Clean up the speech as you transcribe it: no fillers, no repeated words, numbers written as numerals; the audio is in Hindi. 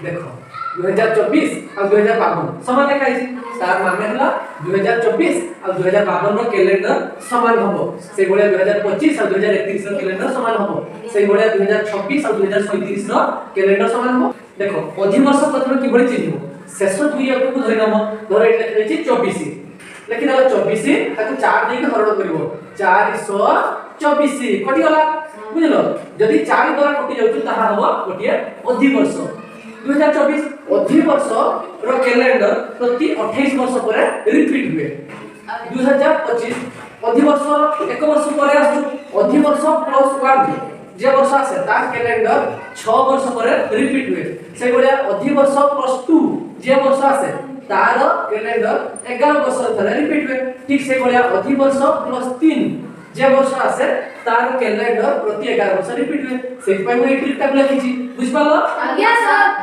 देखो 2024 और 2052 समान देखा है तार माने हला 2024 और 2052 रो कैलेंडर समान हबो से गोळे 2025 और 2031 रो कैलेंडर समान हबो से गोळे 2026 और 2037 रो कैलेंडर समान हबो देखो अधिवर्ष प्रथम कि बड़ी चीज हो शेष दुई अंक को धरि नम धर एट लिखि दैछि 24 लेकिन अब 24 ताको 4 देके हरण करिवो 424 कटि गला बुझलो जदि 4 द्वारा कटि जाउछु ताहा हबो गोटिए अधिवर्ष 2024 अधिवर्ष रो कैलेंडर प्रति 28 वर्ष पर रिपीट हुए 2025 अधिवर्ष एक वर्ष पर आसु अधिवर्ष प्लस 1 जे वर्ष आसे तार कैलेंडर 6 वर्ष पर रिपीट हुए से गोलिया अधिवर्ष प्लस 2 जे वर्ष आसे तार कैलेंडर 11 वर्ष पर रिपीट हुए ठीक से गोलिया अधिवर्ष प्लस 3 जे वर्ष आसे तार कैलेंडर प्रति 11 वर्ष रिपीट हुए से पय मैं ट्रिक टाइप लिखिछि बुझ पालो आज्ञा सर।